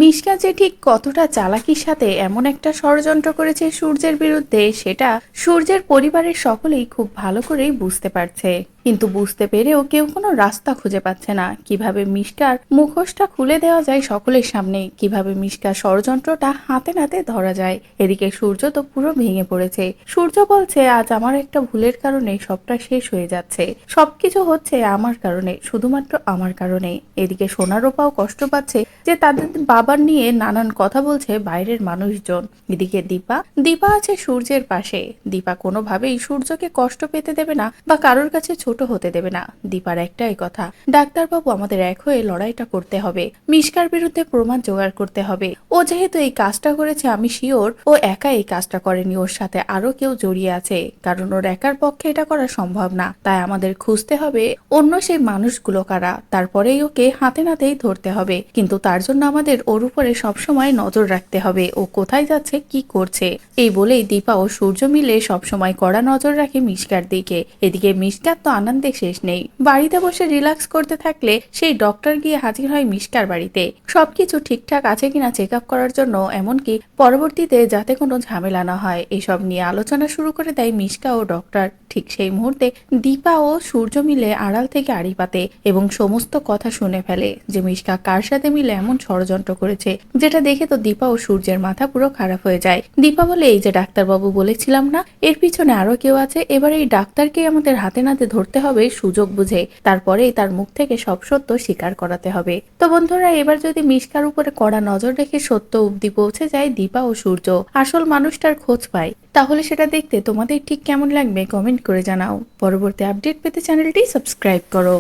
মিশকা যে ঠিক কতটা চালাকির সাথে এমন একটা ষড়যন্ত্র করেছে সূর্যের বিরুদ্ধে সেটা সূর্যের পরিবারের সকলেই খুব ভালো করেই বুঝতে পারছে। কিন্তু বুঝতে পেরেও কেউ কোনো রাস্তা খুঁজে পাচ্ছে না কিভাবে মিশকার মুখোশটা খুলে দেওয়া যায় সকলের সামনে, কিভাবে মিশকার ষড়যন্ত্রটা হাতে নাতে ধরা যায়। এদিকে সূর্য তো পুরো ভেঙে পড়েছে। সূর্য বলছে, আজ আমার একটা ভুলের কারণে সবটা শেষ হয়ে যাচ্ছে, সবকিছু হচ্ছে আমার কারণে, শুধুমাত্র আমার কারণে। এদিকে সোনারূপাও কষ্ট পাচ্ছে যে তাদের বাবার নিয়ে নানান কথা বলছে বাইরের মানুষজন। এদিকে দীপা দীপা আছে সূর্যের পাশে। দীপা কোনোভাবেই সূর্যকে কষ্ট পেতে দেবে না বা কারোর কাছে ছোট হতে দেবে না। দীপার একটাই কথা, ডাক্তারবাবু আমাদের এক হয়ে লড়াইটা করতে হবে, মিশকার বিরুদ্ধে প্রমাণ জোগাড় করতে হবে। ও যেহেতু এই কাজটা করেছে আমি শিওর ও একা এই কাজটা করেনি, ওর সাথে আরো কেউ জড়িয়ে আছে, কারণ ওর একার পক্ষে এটা করা সম্ভব না। তাই আমাদের খুঁজতে হবে অন্য সেই মানুষগুলো কারা, তারপরেই ওকে হাতে নাতেই ধরতে হবে। কিন্তু তার জন্য আমাদের ওর উপরে সবসময় নজর রাখতে হবে, ও কোথায় যাচ্ছে কি করছে। এই বলেই দীপা ও সূর্য মিলে সবসময় কড়া নজর রাখে মিশকার দিকে। এদিকে মিশকার তো আনন্দে শেষ নেই। বাড়িতে বসে রিল্যাক্স করতে থাকলে সেই ডক্টর গিয়ে হাজির হয় মিশকার বাড়িতে সবকিছু ঠিকঠাক আছে কিনা চেক আপ করার জন্য, এমনকি পরবর্তীতে যাতে কোনো ঝামেলা না হয় এসব নিয়ে আলোচনা শুরু করে দেয় মিশকা ও ডক্টর। ঠিক সেই মুহূর্তে দীপা ও সূর্য মিলে আড়াল থেকে আড়ি পাতে এবং সমস্ত কথা শুনে ফেলে যে মিশকা কার সাথে মিলে এমন ষড়যন্ত্র করেছে, যেটা দেখে তো দীপা ও সূর্যের মাথা পুরো খারাপ হয়ে যায়। দীপা বলে, এই যে ডাক্তারবাবু বলেছিলাম না এর পিছনে আরো কেউ আছে, এবার এই ডাক্তারকে আমাদের হাতে নাতে ধরতে হবে সুযোগ বুঝে, তারপরেই তার মুখ থেকে সব সত্য স্বীকার করাতে হবে। তো বন্ধুরা, এবার যদি মিশকার উপরে কড়া নজর রেখে সত্য অবধি পৌঁছে যায় দীপা ও সূর্য, আসল মানুষটার খোঁজ পায়, তাহলে সেটা দেখতে তোমাদের ঠিক কেমন লাগবে কমেন্ট করে জানাও। পরবর্তী আপডেট পেতে চ্যানেলটি সাবস্ক্রাইব করো।